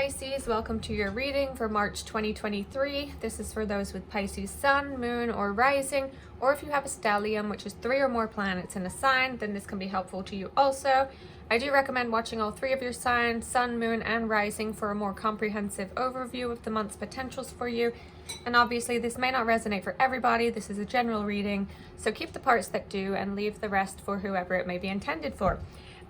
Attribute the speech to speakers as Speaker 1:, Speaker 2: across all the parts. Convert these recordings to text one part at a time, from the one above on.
Speaker 1: Pisces, welcome to your reading for March 2023. This is for those with Pisces sun, moon, or rising, or if you have a stellium, which is 3 or more planets in a sign, then this can be helpful to you also. I do recommend watching all 3 of your signs, sun, moon, and rising, for a more comprehensive overview of the month's potentials for you. And obviously this may not resonate for everybody. This is a general reading, so keep the parts that do and leave the rest for whoever it may be intended for.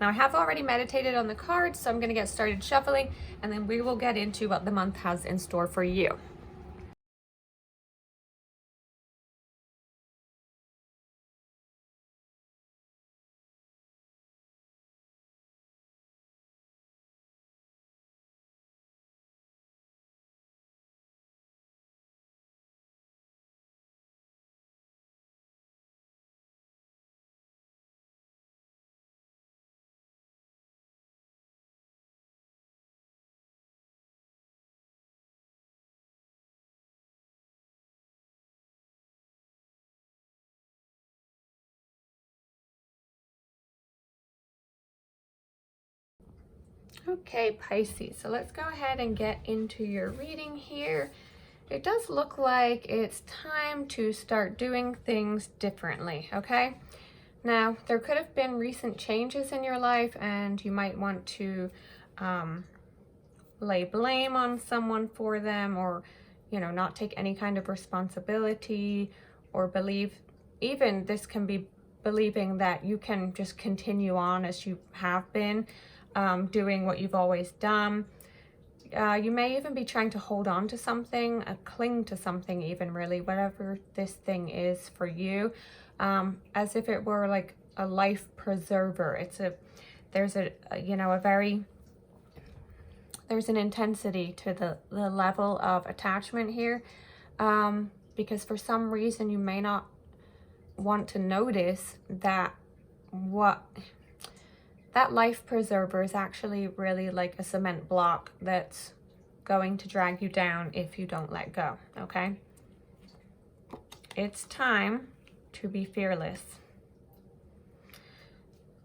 Speaker 1: Now, I have already meditated on the cards, so I'm going to get started shuffling, and then we will get into what the month has in store for you. Okay, Pisces, so let's go ahead and get into your reading here. It does look like it's time to start doing things differently, okay? Now, there could have been recent changes in your life, and you might want to lay blame on someone for them, or, you know, not take any kind of responsibility, or believe, even this can be believing that you can just continue on as you have been, doing what you've always done. You may even be trying to hold on to something, cling to something even, really, whatever this thing is for you, as if it were like a life preserver. There's an intensity to the level of attachment here, because for some reason you may not want to notice that that life preserver is actually really like a cement block that's going to drag you down if you don't let go, okay? It's time to be fearless.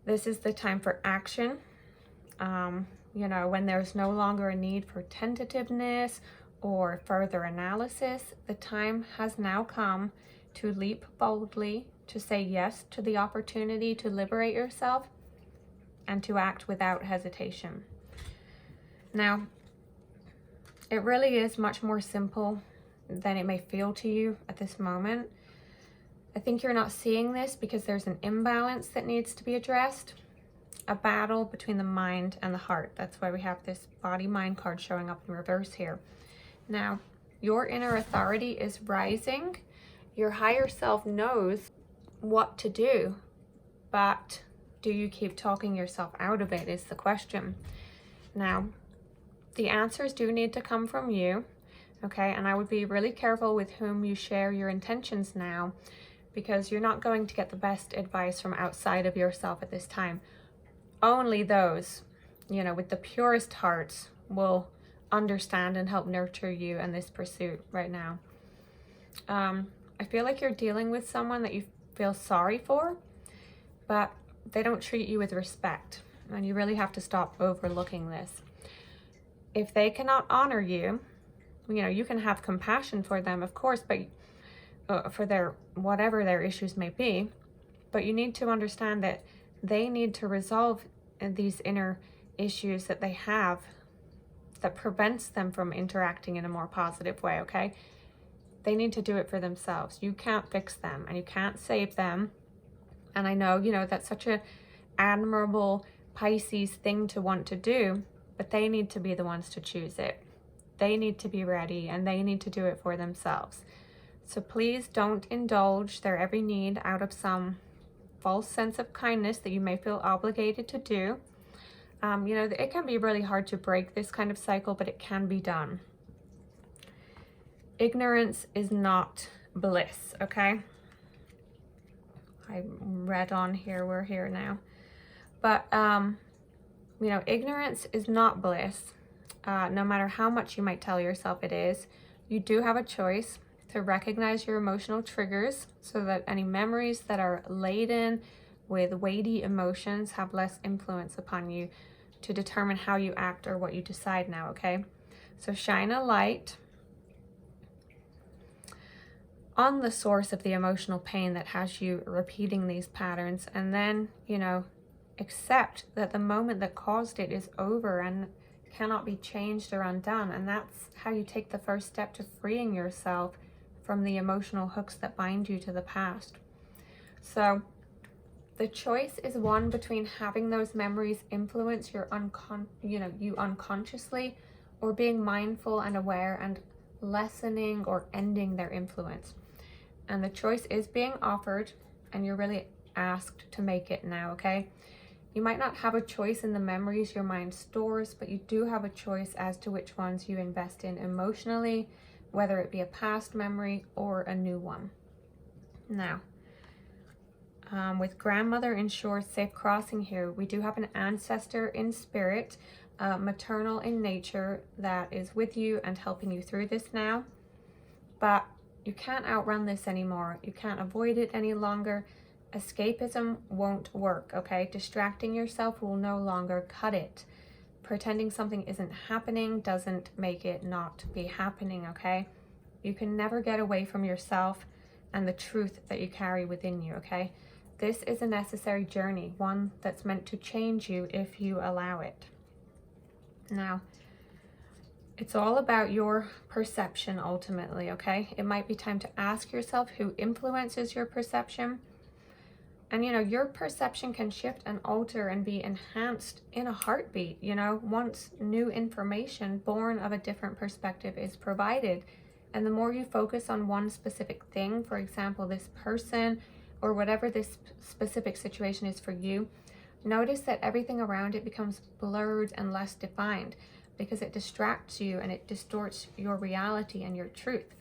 Speaker 1: This is the time for action. You know, when there's no longer a need for tentativeness or further analysis, the time has now come to leap boldly, to say yes to the opportunity to liberate yourself, and to act without hesitation. Now, it really is much more simple than it may feel to you at this moment. I think you're not seeing this because there's an imbalance that needs to be addressed, a battle between the mind and the heart. That's why we have this body-mind card showing up in reverse here. Now, your inner authority is rising. Your higher self knows what to do, but do you keep talking yourself out of it is the question. Now, the answers do need to come from you, okay? And I would be really careful with whom you share your intentions now, because you're not going to get the best advice from outside of yourself at this time. Only those, you know, with the purest hearts will understand and help nurture you in this pursuit right now. I feel like you're dealing with someone that you feel sorry for, but they don't treat you with respect, and you really have to stop overlooking this. If they cannot honor you, you know, you can have compassion for them, of course, but for their whatever their issues may be, but you need to understand that they need to resolve these inner issues that they have that prevents them from interacting in a more positive way, okay? They need to do it for themselves. You can't fix them, and you can't save them. And I know, you know, that's such an admirable Pisces thing to want to do, but they need to be the ones to choose it. They need to be ready, and they need to do it for themselves. So please don't indulge their every need out of some false sense of kindness that you may feel obligated to do. You know, it can be really hard to break this kind of cycle, but it can be done. Ignorance is not bliss, okay? I read on here, we're here now. But, you know, ignorance is not bliss. No matter how much you might tell yourself it is, you do have a choice to recognize your emotional triggers so that any memories that are laden with weighty emotions have less influence upon you, to determine how you act or what you decide now, okay? So shine a light on the source of the emotional pain that has you repeating these patterns, and then, you know, accept that the moment that caused it is over and cannot be changed or undone. And that's how you take the first step to freeing yourself from the emotional hooks that bind you to the past. So the choice is one between having those memories influence your you unconsciously, or being mindful and aware and lessening or ending their influence. And the choice is being offered, and you're really asked to make it now, okay? You might not have a choice in the memories your mind stores, but you do have a choice as to which ones you invest in emotionally, whether it be a past memory or a new one. Now, with grandmother ensures safe crossing here, we do have an ancestor in spirit, maternal in nature, that is with you and helping you through this now. But you can't outrun this anymore. You can't avoid it any longer. Escapism won't work, okay? Distracting yourself will no longer cut it. Pretending something isn't happening doesn't make it not be happening, okay? You can never get away from yourself and the truth that you carry within you, okay? This is a necessary journey, one that's meant to change you if you allow it. Now, it's all about your perception ultimately, okay? It might be time to ask yourself who influences your perception. And, you know, your perception can shift and alter and be enhanced in a heartbeat, you know, once new information born of a different perspective is provided. And the more you focus on one specific thing, for example, this person or whatever this specific situation is for you, notice that everything around it becomes blurred and less defined, because it distracts you and it distorts your reality and your truth.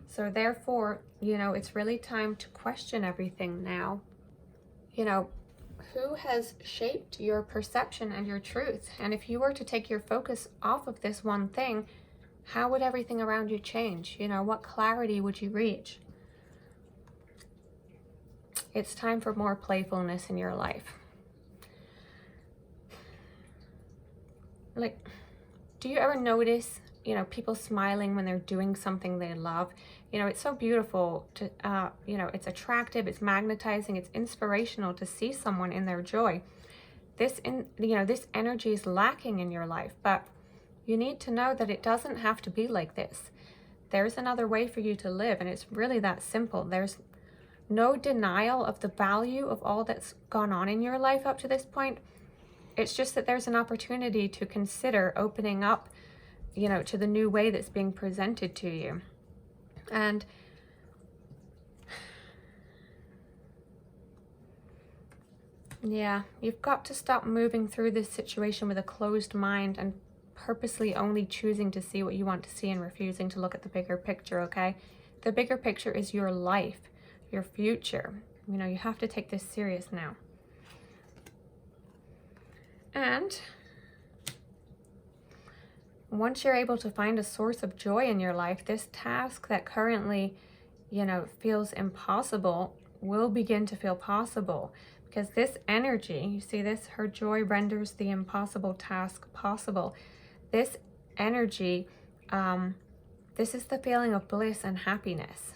Speaker 1: So therefore, you know, it's really time to question everything now. You know, who has shaped your perception and your truth? And if you were to take your focus off of this one thing, how would everything around you change? You know, what clarity would you reach? It's time for more playfulness in your life. Like, do you ever notice, you know, people smiling when they're doing something they love? You know, it's so beautiful to, you know, it's attractive, it's magnetizing, it's inspirational to see someone in their joy. This energy is lacking in your life, but you need to know that it doesn't have to be like this. There's another way for you to live, and it's really that simple. There's no denial of the value of all that's gone on in your life up to this point. It's just that there's an opportunity to consider opening up, you know, to the new way that's being presented to you. And yeah, you've got to stop moving through this situation with a closed mind and purposely only choosing to see what you want to see and refusing to look at the bigger picture, okay? The bigger picture is your life, your future. You know, you have to take this serious now. And once you're able to find a source of joy in your life, this task that currently, you know, feels impossible will begin to feel possible. Because this energy, you see this, her joy renders the impossible task possible. This energy, this is the feeling of bliss and happiness.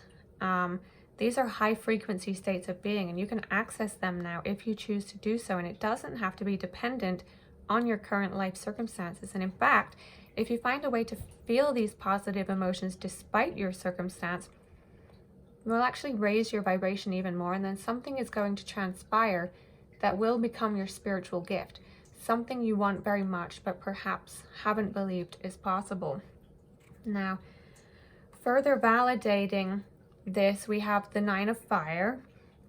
Speaker 1: These are high frequency states of being, and you can access them now if you choose to do so. And it doesn't have to be dependent on your current life circumstances. And in fact, if you find a way to feel these positive emotions despite your circumstance, it will actually raise your vibration even more. And then something is going to transpire that will become your spiritual gift. Something you want very much, but perhaps haven't believed is possible. Now, further validating this, we have the 9 of Fire,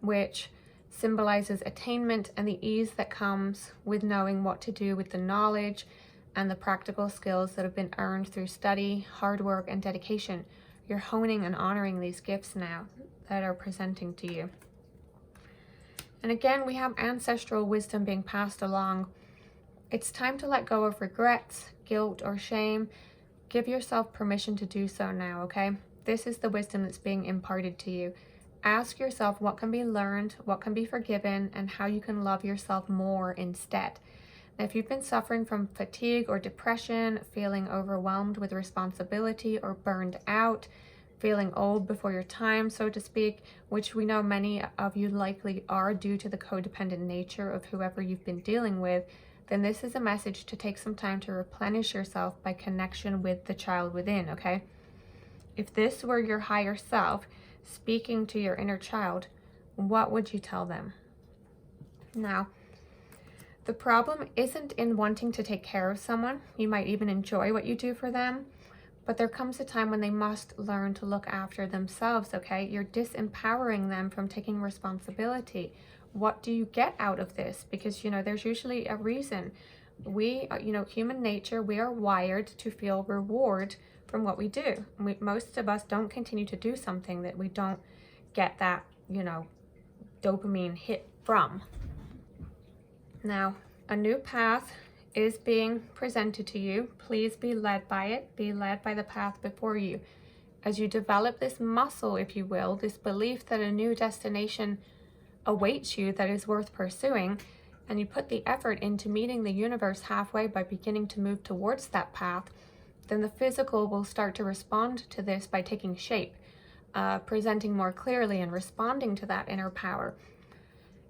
Speaker 1: which symbolizes attainment and the ease that comes with knowing what to do with the knowledge and the practical skills that have been earned through study, hard work, and dedication. You're honing and honoring these gifts now that are presenting to you. And again, we have ancestral wisdom being passed along. It's time to let go of regrets, guilt, or shame. Give yourself permission to do so now, okay? This is the wisdom that's being imparted to you. Ask yourself what can be learned, what can be forgiven, and how you can love yourself more instead. Now, if you've been suffering from fatigue or depression, feeling overwhelmed with responsibility or burned out, feeling old before your time, so to speak, which we know many of you likely are due to the codependent nature of whoever you've been dealing with, then this is a message to take some time to replenish yourself by connection with the child within, okay? If this were your higher self speaking to your inner child, what would you tell them? Now, the problem isn't in wanting to take care of someone. You might even enjoy what you do for them, but there comes a time when they must learn to look after themselves, okay? You're disempowering them from taking responsibility. What do you get out of this? Because, there's usually a reason. We, human nature, we are wired to feel reward from what we do. Most of us don't continue to do something that we don't get that, dopamine hit from. Now, a new path is being presented to you. Please be led by it. Be led by the path before you. As you develop this muscle, if you will, this belief that a new destination awaits you that is worth pursuing, and you put the effort into meeting the universe halfway by beginning to move towards that path, then the physical will start to respond to this by taking shape, presenting more clearly and responding to that inner power.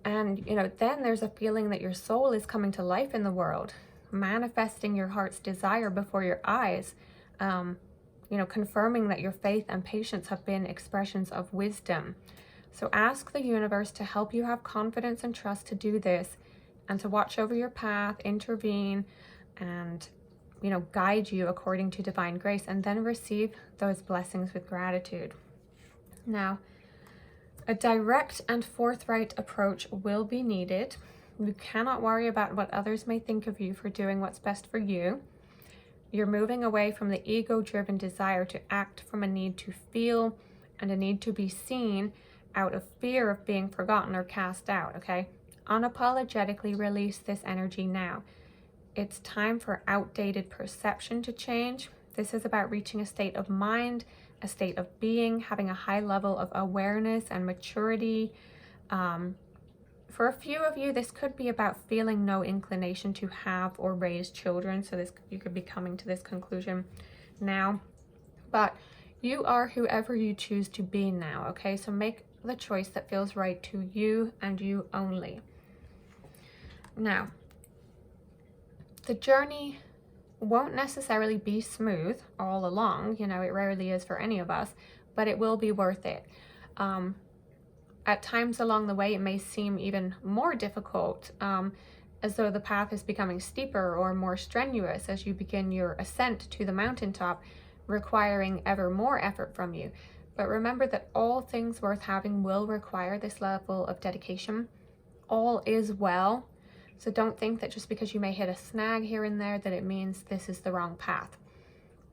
Speaker 1: And, then there's a feeling that your soul is coming to life in the world, manifesting your heart's desire before your eyes, confirming that your faith and patience have been expressions of wisdom. So ask the universe to help you have confidence and trust to do this, and to watch over your path, intervene, and, guide you according to divine grace, and then receive those blessings with gratitude. Now, a direct and forthright approach will be needed. You cannot worry about what others may think of you for doing what's best for you. You're moving away from the ego-driven desire to act from a need to feel and a need to be seen out of fear of being forgotten or cast out, okay? Unapologetically release this energy now. It's time for outdated perception to change. This is about reaching a state of mind, a state of being, having a high level of awareness and maturity. For a few of you, this could be about feeling no inclination to have or raise children. So you could be coming to this conclusion now. But you are whoever you choose to be now, okay? So make the choice that feels right to you and you only. Now, the journey won't necessarily be smooth all along. It rarely is for any of us, but it will be worth it. At times along the way, it may seem even more difficult, as though the path is becoming steeper or more strenuous as you begin your ascent to the mountaintop, requiring ever more effort from you. But remember that all things worth having will require this level of dedication. All is well. So don't think that just because you may hit a snag here and there that it means this is the wrong path.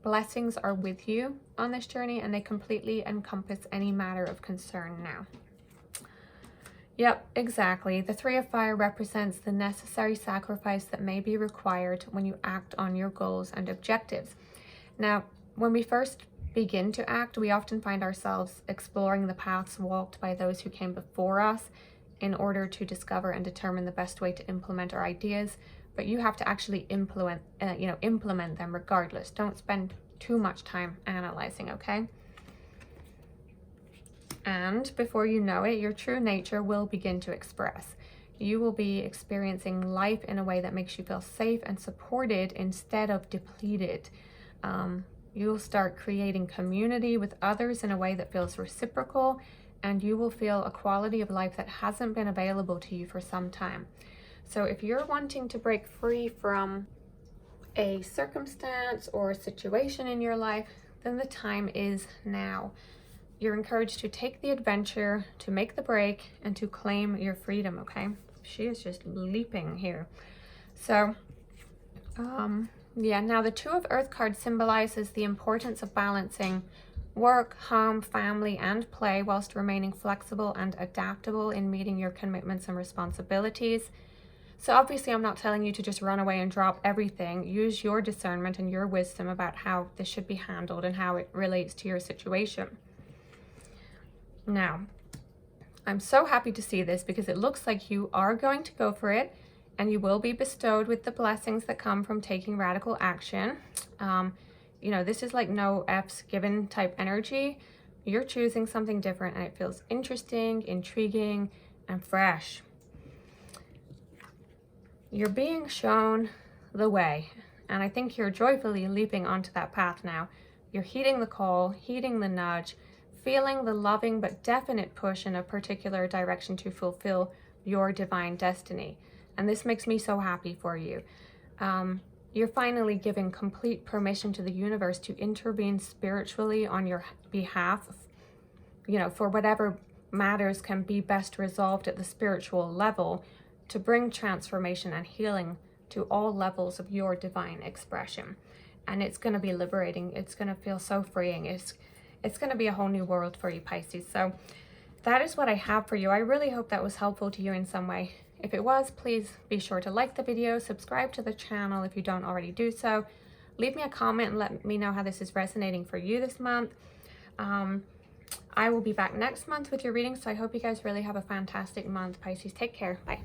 Speaker 1: Blessings are with you on this journey, and they completely encompass any matter of concern now. Yep, exactly. The Three of Fire represents the necessary sacrifice that may be required when you act on your goals and objectives. Now, when we first begin to act, we often find ourselves exploring the paths walked by those who came before us in order to discover and determine the best way to implement our ideas. But you have to actually implement them regardless. Don't spend too much time analyzing, okay? And before you know it, your true nature will begin to express. You will be experiencing life in a way that makes you feel safe and supported instead of depleted. You'll start creating community with others in a way that feels reciprocal, and you will feel a quality of life that hasn't been available to you for some time. So if you're wanting to break free from a circumstance or a situation in your life, then the time is now. You're encouraged to take the adventure, to make the break, and to claim your freedom, okay? She is just leaping here. So, now the Two of Earth card symbolizes the importance of balancing work, home, family, and play whilst remaining flexible and adaptable in meeting your commitments and responsibilities. So obviously I'm not telling you to just run away and drop everything. Use your discernment and your wisdom about how this should be handled and how it relates to your situation. Now, I'm so happy to see this because it looks like you are going to go for it and you will be bestowed with the blessings that come from taking radical action. You know, this is like no F's given type energy. You're choosing something different, and it feels interesting, intriguing, and fresh. You're being shown the way, and I think you're joyfully leaping onto that path now. You're heeding the call, heeding the nudge, feeling the loving but definite push in a particular direction to fulfill your divine destiny. And this makes me so happy for you. You're finally giving complete permission to the universe to intervene spiritually on your behalf, you know, for whatever matters can be best resolved at the spiritual level, to bring transformation and healing to all levels of your divine expression. And it's going to be liberating. It's going to feel so freeing. It's going to be a whole new world for you, Pisces. So that is what I have for you. I really hope that was helpful to you in some way. If it was, please be sure to like the video, subscribe to the channel if you don't already do so. Leave me a comment and let me know how this is resonating for you this month. I will be back next month with your reading, so I hope you guys really have a fantastic month, Pisces. Take care. Bye.